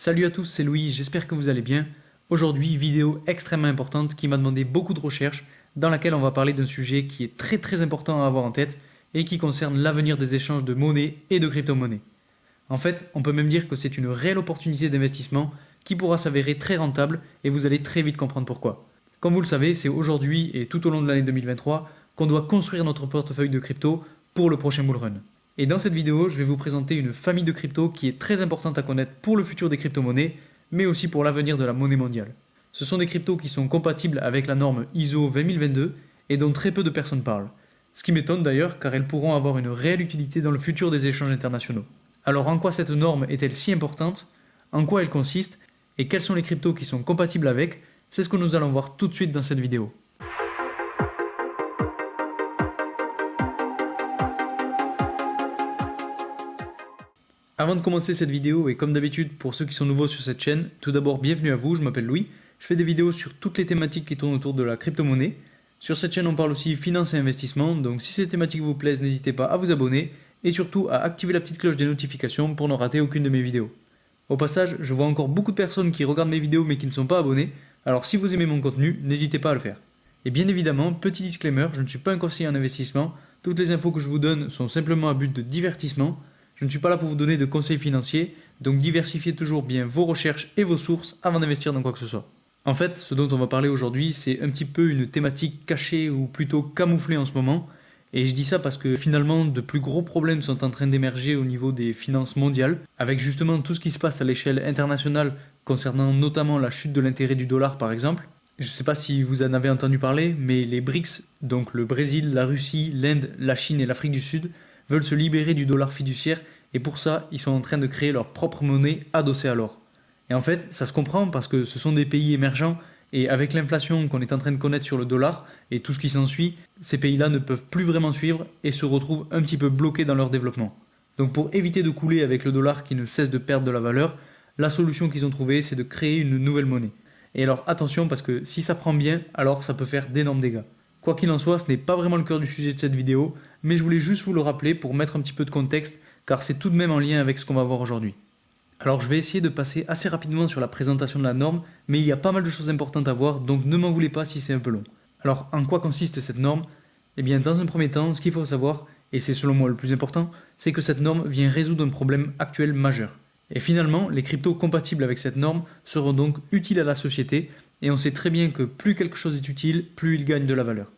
Salut à tous, c'est Louis, j'espère que vous allez bien. Aujourd'hui, vidéo extrêmement importante qui m'a demandé beaucoup de recherches, dans laquelle on va parler d'un sujet qui est très important à avoir en tête et qui concerne l'avenir des échanges de monnaie et de crypto-monnaies. En fait, on peut même dire que c'est une réelle opportunité d'investissement qui pourra s'avérer très rentable et vous allez très vite comprendre pourquoi. Comme vous le savez, c'est aujourd'hui et tout au long de l'année 2023 qu'on doit construire notre portefeuille de crypto pour le prochain bull run. Et dans cette vidéo, je vais vous présenter une famille de cryptos qui est très importante à connaître pour le futur des crypto-monnaies, mais aussi pour l'avenir de la monnaie mondiale. Ce sont des cryptos qui sont compatibles avec la norme ISO 20022 et dont très peu de personnes parlent. Ce qui m'étonne d'ailleurs car elles pourront avoir une réelle utilité dans le futur des échanges internationaux. Alors en quoi cette norme est-elle si importante? En quoi elle consiste? Et quels sont les cryptos qui sont compatibles avec? C'est ce que nous allons voir tout de suite dans cette vidéo. Avant de commencer cette vidéo, et comme d'habitude pour ceux qui sont nouveaux sur cette chaîne, tout d'abord bienvenue à vous, je m'appelle Louis, je fais des vidéos sur toutes les thématiques qui tournent autour de la crypto-monnaie. Sur cette chaîne on parle aussi finance et investissement, donc si ces thématiques vous plaisent, n'hésitez pas à vous abonner et surtout à activer la petite cloche des notifications pour ne rater aucune de mes vidéos. Au passage, je vois encore beaucoup de personnes qui regardent mes vidéos mais qui ne sont pas abonnées, alors si vous aimez mon contenu, n'hésitez pas à le faire. Et bien évidemment, petit disclaimer, je ne suis pas un conseiller en investissement, toutes les infos que je vous donne sont simplement à but de divertissement. Je ne suis pas là pour vous donner de conseils financiers, donc diversifiez toujours bien vos recherches et vos sources avant d'investir dans quoi que ce soit. En fait, ce dont on va parler aujourd'hui, c'est un petit peu une thématique cachée ou plutôt camouflée en ce moment. Et je dis ça parce que finalement, de plus gros problèmes sont en train d'émerger au niveau des finances mondiales, avec justement tout ce qui se passe à l'échelle internationale concernant notamment la chute de l'intérêt du dollar par exemple. Je ne sais pas si vous en avez entendu parler, mais les BRICS, donc le Brésil, la Russie, l'Inde, la Chine et l'Afrique du Sud, veulent se libérer du dollar fiduciaire et pour ça, ils sont en train de créer leur propre monnaie adossée à l'or. Et en fait, ça se comprend parce que ce sont des pays émergents et avec l'inflation qu'on est en train de connaître sur le dollar et tout ce qui s'ensuit, ces pays-là ne peuvent plus vraiment suivre et se retrouvent un petit peu bloqués dans leur développement. Donc pour éviter de couler avec le dollar qui ne cesse de perdre de la valeur, la solution qu'ils ont trouvée, c'est de créer une nouvelle monnaie. Et alors attention parce que si ça prend bien, alors ça peut faire d'énormes dégâts. Quoi qu'il en soit, ce n'est pas vraiment le cœur du sujet de cette vidéo, mais je voulais juste vous le rappeler pour mettre un petit peu de contexte, car c'est tout de même en lien avec ce qu'on va voir aujourd'hui. Alors je vais essayer de passer assez rapidement sur la présentation de la norme, mais il y a pas mal de choses importantes à voir, donc ne m'en voulez pas si c'est un peu long. Alors en quoi consiste cette norme? Eh bien dans un premier temps, ce qu'il faut savoir, et c'est selon moi le plus important, c'est que cette norme vient résoudre un problème actuel majeur. Et finalement, les cryptos compatibles avec cette norme seront donc utiles à la société, et on sait très bien que plus quelque chose est utile, plus il gagne de la valeur.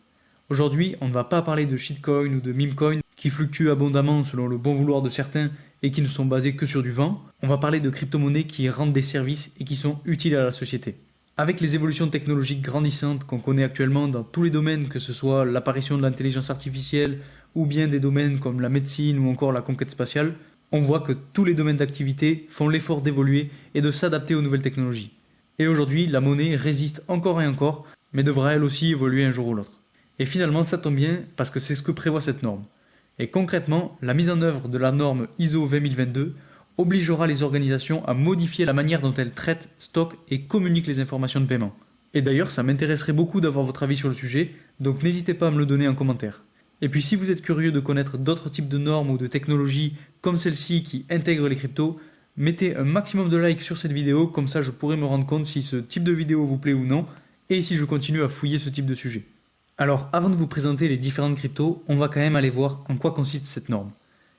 Aujourd'hui, on ne va pas parler de shitcoin ou de memecoin qui fluctuent abondamment selon le bon vouloir de certains et qui ne sont basés que sur du vent. On va parler de crypto-monnaies qui rendent des services et qui sont utiles à la société. Avec les évolutions technologiques grandissantes qu'on connaît actuellement dans tous les domaines, que ce soit l'apparition de l'intelligence artificielle ou bien des domaines comme la médecine ou encore la conquête spatiale, on voit que tous les domaines d'activité font l'effort d'évoluer et de s'adapter aux nouvelles technologies. Et aujourd'hui, la monnaie résiste encore et encore, mais devra elle aussi évoluer un jour ou l'autre. Et finalement, ça tombe bien parce que c'est ce que prévoit cette norme. Et concrètement, la mise en œuvre de la norme ISO 20022 obligera les organisations à modifier la manière dont elles traitent, stockent et communiquent les informations de paiement. Et d'ailleurs, ça m'intéresserait beaucoup d'avoir votre avis sur le sujet, donc n'hésitez pas à me le donner en commentaire. Et puis si vous êtes curieux de connaître d'autres types de normes ou de technologies comme celle-ci qui intègrent les cryptos, mettez un maximum de likes sur cette vidéo, comme ça je pourrai me rendre compte si ce type de vidéo vous plaît ou non, et si je continue à fouiller ce type de sujet. Alors avant de vous présenter les différentes cryptos, on va quand même aller voir en quoi consiste cette norme.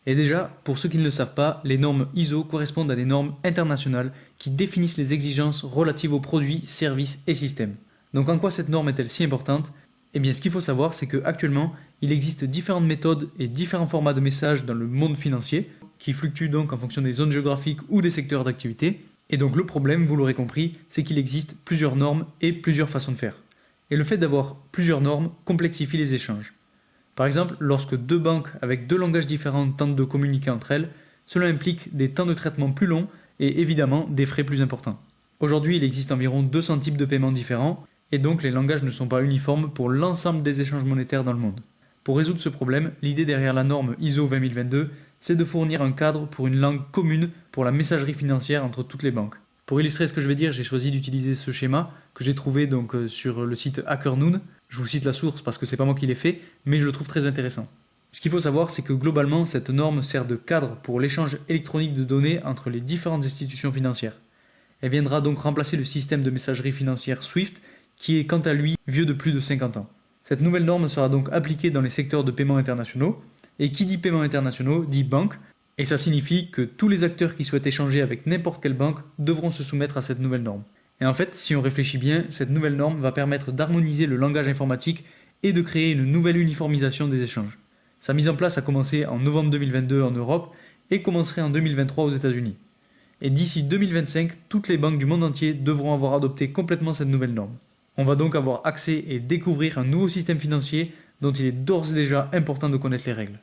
Et déjà, pour ceux qui ne le savent pas, les normes ISO correspondent à des normes internationales qui définissent les exigences relatives aux produits, services et systèmes. Donc en quoi cette norme est-elle si importante? Eh bien ce qu'il faut savoir, c'est qu'actuellement, il existe différentes méthodes et différents formats de messages dans le monde financier, qui fluctuent donc en fonction des zones géographiques ou des secteurs d'activité. Et donc le problème, vous l'aurez compris, c'est qu'il existe plusieurs normes et plusieurs façons de faire. Et le fait d'avoir plusieurs normes complexifie les échanges. Par exemple, lorsque deux banques avec deux langages différents tentent de communiquer entre elles, cela implique des temps de traitement plus longs et évidemment des frais plus importants. Aujourd'hui, il existe environ 200 types de paiements différents et donc les langages ne sont pas uniformes pour l'ensemble des échanges monétaires dans le monde. Pour résoudre ce problème, l'idée derrière la norme ISO 20022, c'est de fournir un cadre pour une langue commune pour la messagerie financière entre toutes les banques. Pour illustrer ce que je vais dire, j'ai choisi d'utiliser ce schéma que j'ai trouvé donc sur le site HackerNoon. Je vous cite la source parce que c'est pas moi qui l'ai fait, mais je le trouve très intéressant. Ce qu'il faut savoir, c'est que globalement, cette norme sert de cadre pour l'échange électronique de données entre les différentes institutions financières. Elle viendra donc remplacer le système de messagerie financière SWIFT, qui est quant à lui vieux de plus de 50 ans. Cette nouvelle norme sera donc appliquée dans les secteurs de paiement internationaux, et qui dit paiement internationaux dit banque, et ça signifie que tous les acteurs qui souhaitent échanger avec n'importe quelle banque devront se soumettre à cette nouvelle norme. Et en fait, si on réfléchit bien, cette nouvelle norme va permettre d'harmoniser le langage informatique et de créer une nouvelle uniformisation des échanges. Sa mise en place a commencé en novembre 2022 en Europe et commencerait en 2023 aux États-Unis. Et d'ici 2025, toutes les banques du monde entier devront avoir adopté complètement cette nouvelle norme. On va donc avoir accès et découvrir un nouveau système financier dont il est d'ores et déjà important de connaître les règles.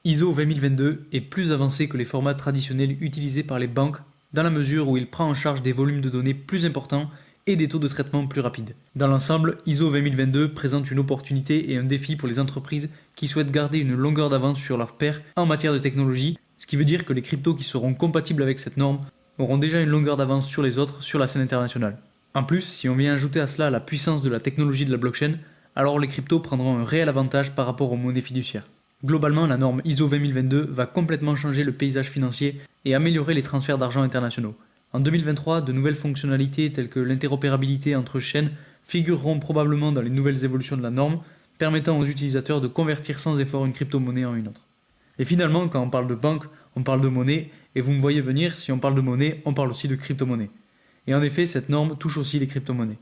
ISO 20022 est plus avancé que les formats traditionnels utilisés par les banques dans la mesure où il prend en charge des volumes de données plus importants et des taux de traitement plus rapides. Dans l'ensemble, ISO 20022 présente une opportunité et un défi pour les entreprises qui souhaitent garder une longueur d'avance sur leurs pairs en matière de technologie, ce qui veut dire que les cryptos qui seront compatibles avec cette norme auront déjà une longueur d'avance sur les autres sur la scène internationale. En plus, si on vient ajouter à cela la puissance de la technologie de la blockchain, alors les cryptos prendront un réel avantage par rapport aux monnaies fiduciaires. Globalement, la norme ISO 20022 va complètement changer le paysage financier et améliorer les transferts d'argent internationaux. En 2023, de nouvelles fonctionnalités telles que l'interopérabilité entre chaînes figureront probablement dans les nouvelles évolutions de la norme, permettant aux utilisateurs de convertir sans effort une crypto-monnaie en une autre. Et finalement, quand on parle de banque, on parle de monnaie, et vous me voyez venir, si on parle de monnaie, on parle aussi de crypto-monnaie. Et en effet, cette norme touche aussi les crypto-monnaies.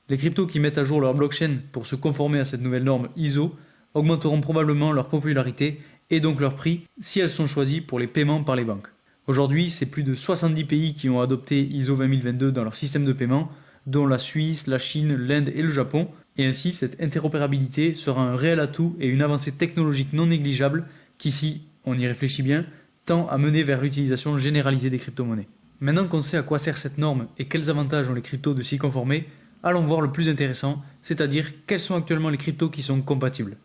Les cryptos qui mettent à jour leur blockchain pour se conformer à cette nouvelle norme ISO augmenteront probablement leur popularité et donc leur prix si elles sont choisies pour les paiements par les banques. Aujourd'hui, c'est plus de 70 pays qui ont adopté ISO 20022 dans leur système de paiement, dont la Suisse, la Chine, l'Inde et le Japon, et ainsi cette interopérabilité sera un réel atout et une avancée technologique non négligeable qui, si on y réfléchit bien, tend à mener vers l'utilisation généralisée des crypto-monnaies. Maintenant qu'on sait à quoi sert cette norme et quels avantages ont les cryptos de s'y conformer, allons voir le plus intéressant, c'est-à-dire quels sont actuellement les cryptos qui sont compatibles.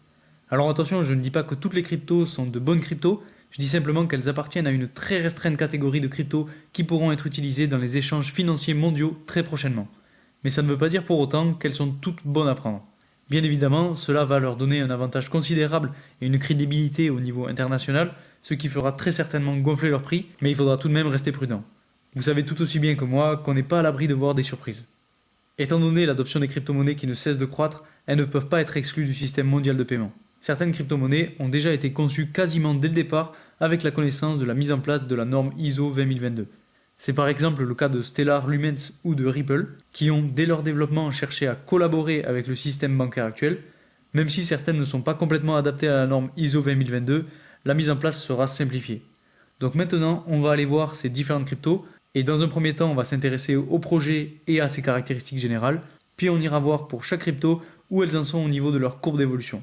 Alors attention, je ne dis pas que toutes les cryptos sont de bonnes cryptos, je dis simplement qu'elles appartiennent à une très restreinte catégorie de cryptos qui pourront être utilisées dans les échanges financiers mondiaux très prochainement. Mais ça ne veut pas dire pour autant qu'elles sont toutes bonnes à prendre. Bien évidemment, cela va leur donner un avantage considérable et une crédibilité au niveau international, ce qui fera très certainement gonfler leur prix, mais il faudra tout de même rester prudent. Vous savez tout aussi bien que moi qu'on n'est pas à l'abri de voir des surprises. Étant donné l'adoption des crypto-monnaies qui ne cesse de croître, elles ne peuvent pas être exclues du système mondial de paiement. Certaines crypto-monnaies ont déjà été conçues quasiment dès le départ avec la connaissance de la mise en place de la norme ISO 20022. C'est par exemple le cas de Stellar Lumens ou de Ripple, qui ont dès leur développement cherché à collaborer avec le système bancaire actuel. Même si certaines ne sont pas complètement adaptées à la norme ISO 20022, la mise en place sera simplifiée. Donc maintenant, on va aller voir ces différentes cryptos, et dans un premier temps, on va s'intéresser au projet et à ses caractéristiques générales, puis on ira voir pour chaque crypto où elles en sont au niveau de leur courbe d'évolution.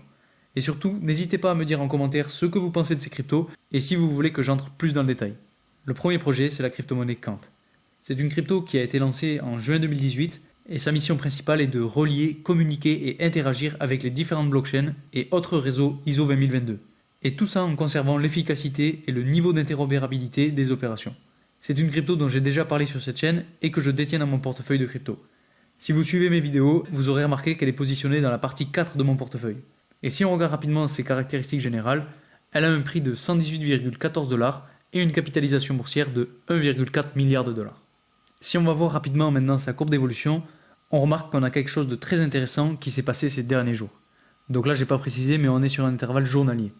Et surtout, n'hésitez pas à me dire en commentaire ce que vous pensez de ces cryptos et si vous voulez que j'entre plus dans le détail. Le premier projet, c'est la crypto-monnaie Kant. C'est une crypto qui a été lancée en juin 2018 et sa mission principale est de relier, communiquer et interagir avec les différentes blockchains et autres réseaux ISO 20022. Et tout ça en conservant l'efficacité et le niveau d'interopérabilité des opérations. C'est une crypto dont j'ai déjà parlé sur cette chaîne et que je détiens dans mon portefeuille de crypto. Si vous suivez mes vidéos, vous aurez remarqué qu'elle est positionnée dans la partie 4 de mon portefeuille. Et si on regarde rapidement ses caractéristiques générales, elle a un prix de 118,14 $ et une capitalisation boursière de 1,4 milliard de dollars. Si on va voir rapidement maintenant sa courbe d'évolution, on remarque qu'on a quelque chose de très intéressant qui s'est passé ces derniers jours. Donc là, j'ai pas précisé, mais on est sur un intervalle journalier.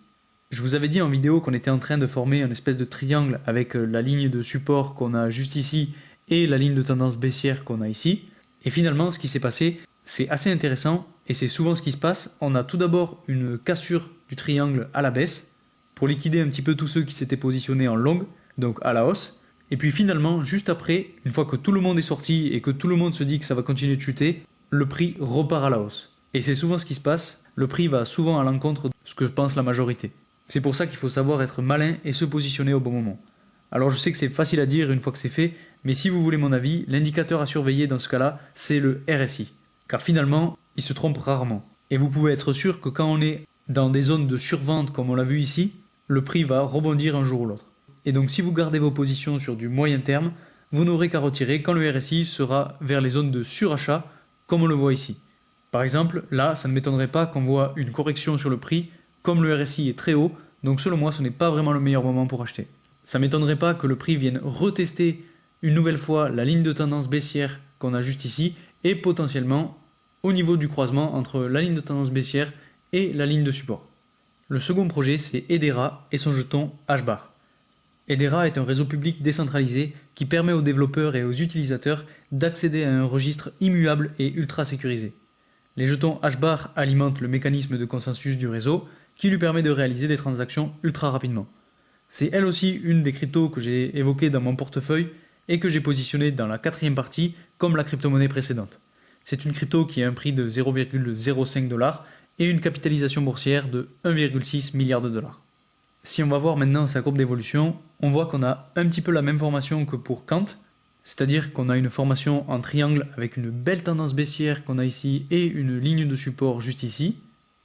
Je vous avais dit en vidéo qu'on était en train de former une espèce de triangle avec la ligne de support qu'on a juste ici et la ligne de tendance baissière qu'on a ici. Et finalement, ce qui s'est passé, c'est assez intéressant et c'est souvent ce qui se passe. On a tout d'abord une cassure du triangle à la baisse pour liquider un petit peu tous ceux qui s'étaient positionnés en long, donc à la hausse. Et puis finalement, juste après, une fois que tout le monde est sorti et que tout le monde se dit que ça va continuer de chuter, le prix repart à la hausse. Et c'est souvent ce qui se passe, le prix va souvent à l'encontre de ce que pense la majorité. C'est pour ça qu'il faut savoir être malin et se positionner au bon moment. Alors je sais que c'est facile à dire une fois que c'est fait, mais si vous voulez mon avis, l'indicateur à surveiller dans ce cas-là, c'est le RSI. Car finalement, il se trompe rarement. Et vous pouvez être sûr que quand on est dans des zones de survente comme on l'a vu ici, le prix va rebondir un jour ou l'autre. Et donc si vous gardez vos positions sur du moyen terme, vous n'aurez qu'à retirer quand le RSI sera vers les zones de surachat, comme on le voit ici. Par exemple, là, ça ne m'étonnerait pas qu'on voit une correction sur le prix, comme le RSI est très haut, donc selon moi, ce n'est pas vraiment le meilleur moment pour acheter. Ça ne m'étonnerait pas que le prix vienne retester une nouvelle fois la ligne de tendance baissière qu'on a juste ici et potentiellement au niveau du croisement entre la ligne de tendance baissière et la ligne de support. Le second projet, c'est Hedera et son jeton HBAR. Hedera est un réseau public décentralisé qui permet aux développeurs et aux utilisateurs d'accéder à un registre immuable et ultra sécurisé. Les jetons HBAR alimentent le mécanisme de consensus du réseau qui lui permet de réaliser des transactions ultra rapidement. C'est elle aussi une des cryptos que j'ai évoquées dans mon portefeuille et que j'ai positionné dans la quatrième partie comme la crypto-monnaie précédente. C'est une crypto qui a un prix de 0,05 $ et une capitalisation boursière de 1,6 milliard de dollars. Si on va voir maintenant sa courbe d'évolution, on voit qu'on a un petit peu la même formation que pour Kant, c'est-à-dire qu'on a une formation en triangle avec une belle tendance baissière qu'on a ici et une ligne de support juste ici.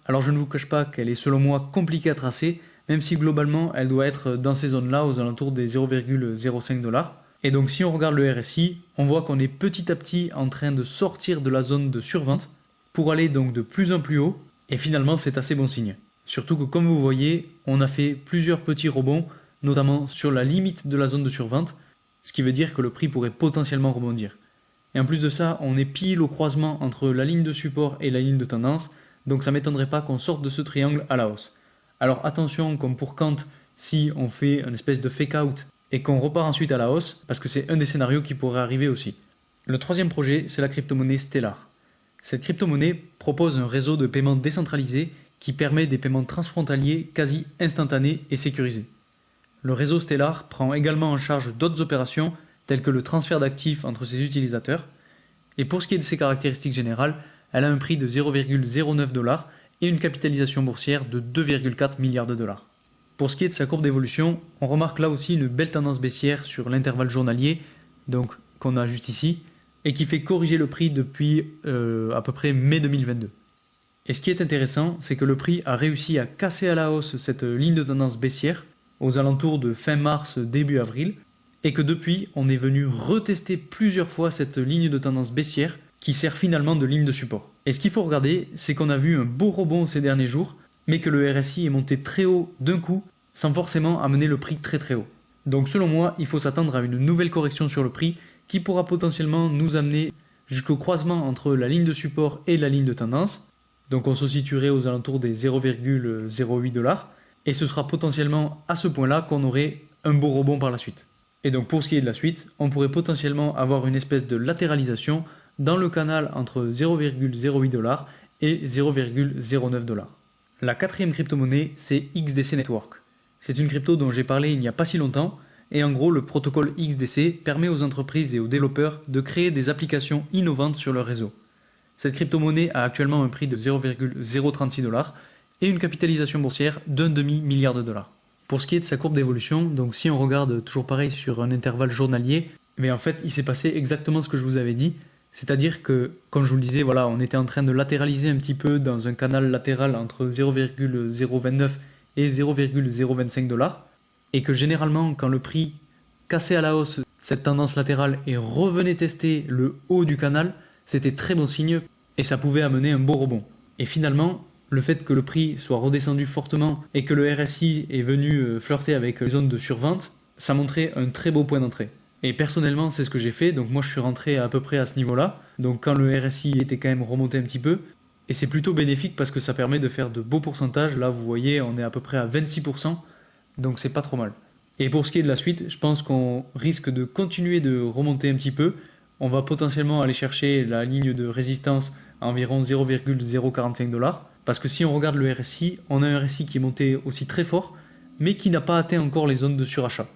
Alors je ne vous cache pas qu'elle est selon moi compliquée à tracer, même si globalement elle doit être dans ces zones-là aux alentours des 0,05 $. Et donc si on regarde le RSI, on voit qu'on est petit à petit en train de sortir de la zone de survente pour aller donc de plus en plus haut, et finalement c'est assez bon signe. Surtout que comme vous voyez, on a fait plusieurs petits rebonds, notamment sur la limite de la zone de survente, ce qui veut dire que le prix pourrait potentiellement rebondir. Et en plus de ça, on est pile au croisement entre la ligne de support et la ligne de tendance, donc ça ne m'étonnerait pas qu'on sorte de ce triangle à la hausse. Alors attention, comme pour Kant, si on fait une espèce de fake out et qu'on repart ensuite à la hausse, parce que c'est un des scénarios qui pourrait arriver aussi. Le troisième projet, c'est la crypto-monnaie Stellar. Cette crypto-monnaie propose un réseau de paiement décentralisé qui permet des paiements transfrontaliers quasi instantanés et sécurisés. Le réseau Stellar prend également en charge d'autres opérations telles que le transfert d'actifs entre ses utilisateurs. Et pour ce qui est de ses caractéristiques générales, elle a un prix de 0,09 $ et une capitalisation boursière de 2,4 milliards de dollars. Pour ce qui est de sa courbe d'évolution, on remarque là aussi une belle tendance baissière sur l'intervalle journalier, donc qu'on a juste ici, et qui fait corriger le prix depuis à peu près mai 2022. Et ce qui est intéressant, c'est que le prix a réussi à casser à la hausse cette ligne de tendance baissière aux alentours de fin mars, début avril, et que depuis, on est venu retester plusieurs fois cette ligne de tendance baissière qui sert finalement de ligne de support. Et ce qu'il faut regarder, c'est qu'on a vu un beau rebond ces derniers jours, mais que le RSI est monté très haut d'un coup, sans forcément amener le prix très très haut. Donc selon moi, il faut s'attendre à une nouvelle correction sur le prix qui pourra potentiellement nous amener jusqu'au croisement entre la ligne de support et la ligne de tendance. Donc on se situerait aux alentours des 0,08 $. Et ce sera potentiellement à ce point-là qu'on aurait un beau rebond par la suite. Et donc pour ce qui est de la suite, on pourrait potentiellement avoir une espèce de latéralisation dans le canal entre 0,08 $ et 0,09 $. La quatrième crypto-monnaie, c'est XDC Network. C'est une crypto dont j'ai parlé il n'y a pas si longtemps, et en gros le protocole XDC permet aux entreprises et aux développeurs de créer des applications innovantes sur leur réseau. Cette crypto-monnaie a actuellement un prix de 0,036 $ et une capitalisation boursière d'un demi-milliard de dollars. Pour ce qui est de sa courbe d'évolution, donc si on regarde toujours pareil sur un intervalle journalier, mais en fait il s'est passé exactement ce que je vous avais dit, c'est-à-dire que, comme je vous le disais, voilà, on était en train de latéraliser un petit peu dans un canal latéral entre 0,029 et 0,025 $, et que généralement quand le prix cassait à la hausse cette tendance latérale et revenait tester le haut du canal, c'était très bon signe et ça pouvait amener un beau rebond. Et finalement, le fait que le prix soit redescendu fortement et que le RSI est venu flirter avec les zones de survente, ça montrait un très beau point d'entrée. Et personnellement, c'est ce que j'ai fait, donc moi je suis rentré à peu près à ce niveau-là, donc quand le RSI était quand même remonté un petit peu, et c'est plutôt bénéfique parce que ça permet de faire de beaux pourcentages, là vous voyez on est à peu près à 26%, donc c'est pas trop mal. Et pour ce qui est de la suite, je pense qu'on risque de continuer de remonter un petit peu, on va potentiellement aller chercher la ligne de résistance à environ 0,045 $, parce que si on regarde le RSI, on a un RSI qui est monté aussi très fort, mais qui n'a pas atteint encore les zones de surachat.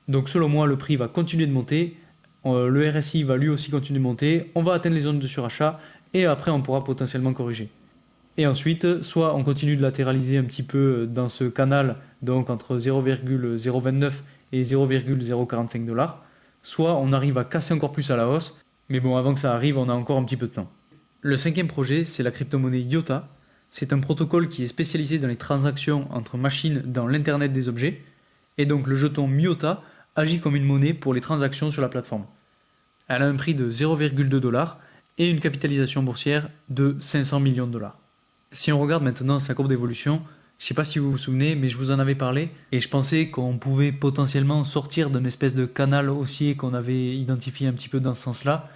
Donc selon moi, le prix va continuer de monter, le RSI va lui aussi continuer de monter, on va atteindre les zones de surachat, et après on pourra potentiellement corriger. Et ensuite, soit on continue de latéraliser un petit peu dans ce canal, donc entre 0,029 et 0,045 $, soit on arrive à casser encore plus à la hausse, mais bon, avant que ça arrive, on a encore un petit peu de temps. Le cinquième projet, c'est la crypto-monnaie IOTA. C'est un protocole qui est spécialisé dans les transactions entre machines dans l'Internet des objets, et donc le jeton MIOTA agit comme une monnaie pour les transactions sur la plateforme. Elle a un prix de 0,2 $ et une capitalisation boursière de 500 millions de dollars. Si on regarde maintenant sa courbe d'évolution, Je sais pas si vous vous souvenez, mais je vous en avais parlé et je pensais qu'on pouvait potentiellement sortir d'une espèce de canal haussier qu'on avait identifié un petit peu dans ce sens-là.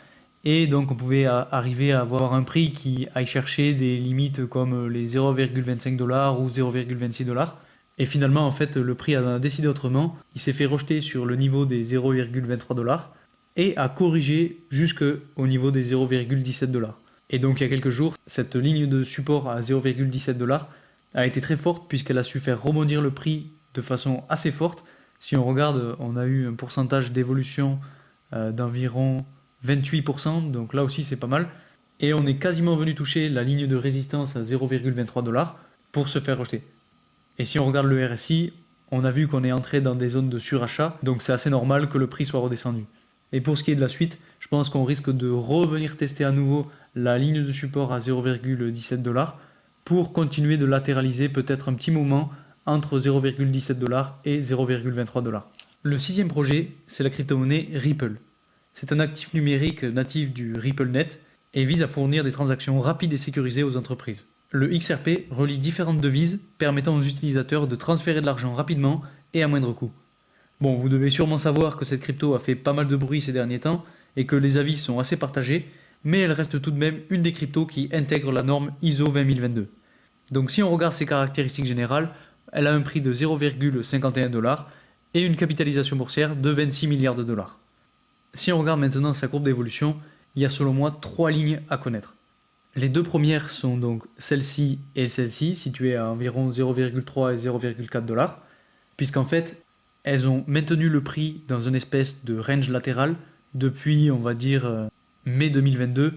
Et donc on pouvait arriver à avoir un prix qui aille chercher des limites comme les 0,25 $ ou 0,26 $. Et finalement, en fait, le prix a décidé autrement. Il s'est fait rejeter sur le niveau des 0,23 $ et a corrigé jusqu'au niveau des 0,17 $. Et donc il y a quelques jours, cette ligne de support à 0,17 $ a été très forte puisqu'elle a su faire rebondir le prix de façon assez forte. Si on regarde, on a eu un pourcentage d'évolution d'environ 28%, donc là aussi c'est pas mal. Et on est quasiment venu toucher la ligne de résistance à 0,23 $ pour se faire rejeter. Et si on regarde le RSI, on a vu qu'on est entré dans des zones de surachat, donc c'est assez normal que le prix soit redescendu. Et pour ce qui est de la suite, je pense qu'on risque de revenir tester à nouveau la ligne de support à 0,17 $ pour continuer de latéraliser peut-être un petit moment entre 0,17 $ et 0,23 $. Le sixième projet, c'est la crypto-monnaie Ripple. C'est un actif numérique natif du RippleNet et vise à fournir des transactions rapides et sécurisées aux entreprises. Le XRP relie différentes devises permettant aux utilisateurs de transférer de l'argent rapidement et à moindre coût. Bon, vous devez sûrement savoir que cette crypto a fait pas mal de bruit ces derniers temps et que les avis sont assez partagés, mais elle reste tout de même une des cryptos qui intègre la norme ISO 20022. Donc si on regarde ses caractéristiques générales, elle a un prix de 0,51 $ et une capitalisation boursière de 26 milliards de dollars. Si on regarde maintenant sa courbe d'évolution, il y a selon moi 3 lignes à connaître. Les deux premières sont donc celle-ci et celle-ci, situées à environ 0,3 et 0,4 $, puisqu'en fait, elles ont maintenu le prix dans une espèce de range latéral depuis, on va dire, mai 2022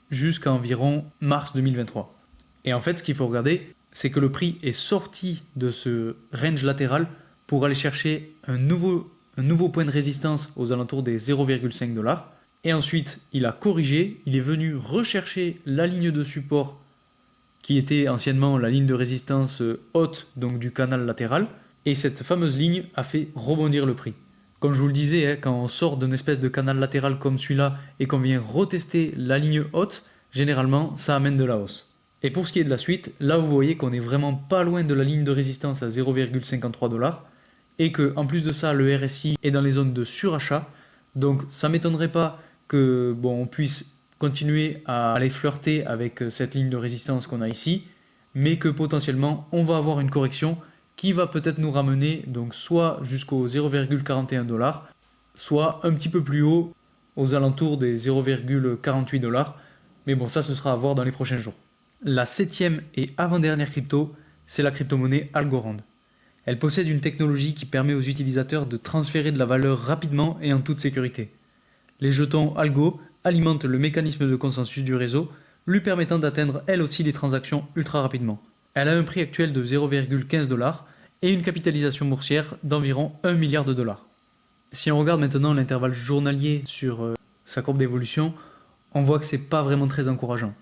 jusqu'à environ mars 2023. Et en fait, ce qu'il faut regarder, c'est que le prix est sorti de ce range latéral pour aller chercher un nouveau point de résistance aux alentours des 0,5 $. Et ensuite, il a corrigé, il est venu rechercher la ligne de support qui était anciennement la ligne de résistance haute, donc du canal latéral. Et cette fameuse ligne a fait rebondir le prix. Comme je vous le disais, quand on sort d'une espèce de canal latéral comme celui-là et qu'on vient retester la ligne haute, généralement, ça amène de la hausse. Et pour ce qui est de la suite, là vous voyez qu'on est vraiment pas loin de la ligne de résistance à 0,53 $ et que en plus de ça, le RSI est dans les zones de surachat. Donc ça m'étonnerait pas que on puisse continuer à aller flirter avec cette ligne de résistance qu'on a ici, mais que potentiellement on va avoir une correction qui va peut-être nous ramener donc soit jusqu'au 0,41 $, soit un petit peu plus haut aux alentours des 0,48 $. Mais bon, ça ce sera à voir dans les prochains jours. La septième et avant-dernière crypto, c'est la crypto-monnaie Algorand. Elle possède une technologie qui permet aux utilisateurs de transférer de la valeur rapidement et en toute sécurité. Les jetons Algo alimentent le mécanisme de consensus du réseau, lui permettant d'atteindre elle aussi des transactions ultra rapidement. Elle a un prix actuel de 0,15 $ et une capitalisation boursière d'environ 1 milliard de dollars. Si on regarde maintenant l'intervalle journalier sur sa courbe d'évolution, on voit que c'est pas vraiment très encourageant.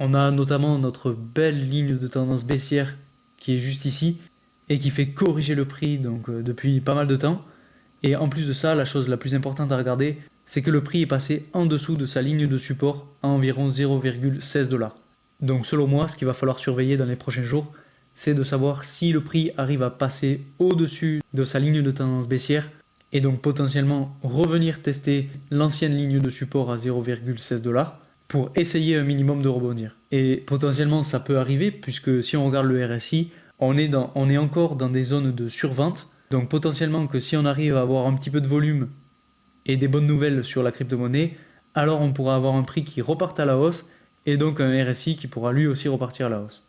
On a notamment notre belle ligne de tendance baissière qui est juste ici et qui fait corriger le prix depuis pas mal de temps. Et en plus de ça, la chose la plus importante à regarder, c'est que le prix est passé en dessous de sa ligne de support à environ 0,16 $. Donc selon moi, ce qu'il va falloir surveiller dans les prochains jours, c'est de savoir si le prix arrive à passer au-dessus de sa ligne de tendance baissière et donc potentiellement revenir tester l'ancienne ligne de support à 0,16 $ pour essayer un minimum de rebondir. Et potentiellement ça peut arriver puisque si on regarde le RSI, on est encore dans des zones de survente. Donc potentiellement que si on arrive à avoir un petit peu de volume et des bonnes nouvelles sur la crypto-monnaie, alors on pourra avoir un prix qui reparte à la hausse et donc un RSI qui pourra lui aussi repartir à la hausse.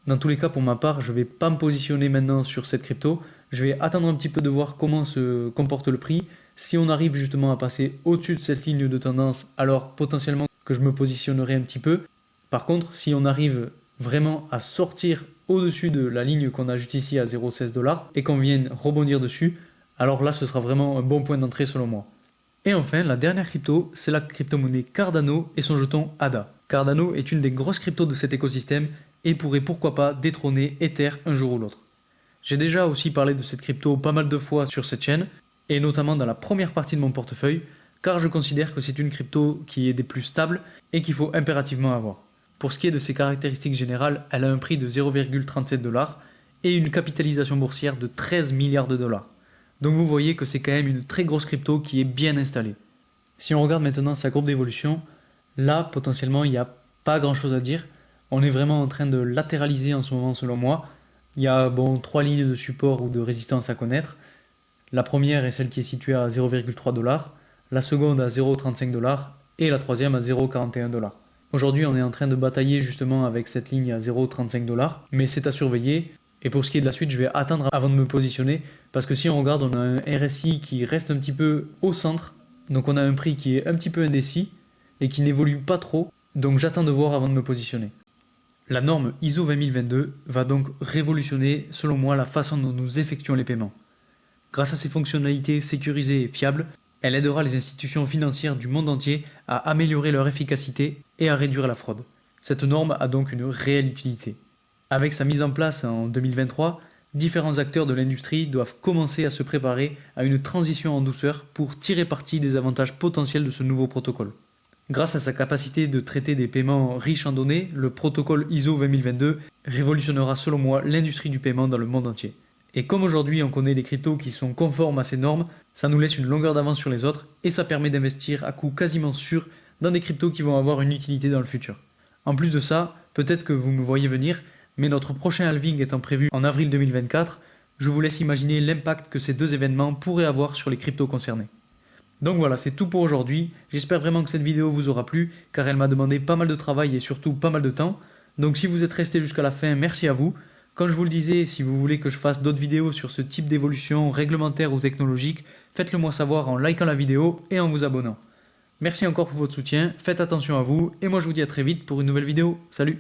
Dans tous les cas, pour ma part, je ne vais pas me positionner maintenant sur cette crypto. Je vais attendre un petit peu de voir comment se comporte le prix. Si on arrive justement à passer au-dessus de cette ligne de tendance, alors potentiellement que je me positionnerai un petit peu. Par contre, si on arrive vraiment à sortir au-dessus de la ligne qu'on a juste ici à 0,16 $ et qu'on vienne rebondir dessus, alors là, ce sera vraiment un bon point d'entrée selon moi. Et enfin, la dernière crypto, c'est la crypto-monnaie Cardano et son jeton ADA. Cardano est une des grosses cryptos de cet écosystème et pourrait pourquoi pas détrôner Ether un jour ou l'autre. J'ai déjà aussi parlé de cette crypto pas mal de fois sur cette chaîne, et notamment dans la première partie de mon portefeuille, car je considère que c'est une crypto qui est des plus stables et qu'il faut impérativement avoir. Pour ce qui est de ses caractéristiques générales, elle a un prix de 0,37 $ et une capitalisation boursière de 13 milliards de dollars. Donc vous voyez que c'est quand même une très grosse crypto qui est bien installée. Si on regarde maintenant sa courbe d'évolution, là potentiellement il n'y a pas grand chose à dire. On est vraiment en train de latéraliser en ce moment selon moi. Il y a 3 lignes de support ou de résistance à connaître. La première est celle qui est située à 0,3 $, la seconde à 0,35 $ et la troisième à 0,41 $. Aujourd'hui on est en train de batailler justement avec cette ligne à 0,35 $, mais c'est à surveiller. Et pour ce qui est de la suite, je vais attendre avant de me positionner, parce que si on regarde, on a un RSI qui reste un petit peu au centre, donc on a un prix qui est un petit peu indécis et qui n'évolue pas trop, donc j'attends de voir avant de me positionner. La norme ISO 20022 va donc révolutionner, selon moi, la façon dont nous effectuons les paiements. Grâce à ses fonctionnalités sécurisées et fiables, elle aidera les institutions financières du monde entier à améliorer leur efficacité et à réduire la fraude. Cette norme a donc une réelle utilité. Avec sa mise en place en 2023, différents acteurs de l'industrie doivent commencer à se préparer à une transition en douceur pour tirer parti des avantages potentiels de ce nouveau protocole. Grâce à sa capacité de traiter des paiements riches en données, le protocole ISO 20022 révolutionnera selon moi l'industrie du paiement dans le monde entier. Et comme aujourd'hui on connaît des cryptos qui sont conformes à ces normes, ça nous laisse une longueur d'avance sur les autres et ça permet d'investir à coût quasiment sûr dans des cryptos qui vont avoir une utilité dans le futur. En plus de ça, peut-être que vous me voyez venir, mais notre prochain halving étant prévu en avril 2024, je vous laisse imaginer l'impact que ces deux événements pourraient avoir sur les cryptos concernés. Donc voilà, c'est tout pour aujourd'hui. J'espère vraiment que cette vidéo vous aura plu, car elle m'a demandé pas mal de travail et surtout pas mal de temps. Donc si vous êtes resté jusqu'à la fin, merci à vous. Comme je vous le disais, si vous voulez que je fasse d'autres vidéos sur ce type d'évolution réglementaire ou technologique, faites-le moi savoir en likant la vidéo et en vous abonnant. Merci encore pour votre soutien, faites attention à vous, et moi je vous dis à très vite pour une nouvelle vidéo. Salut!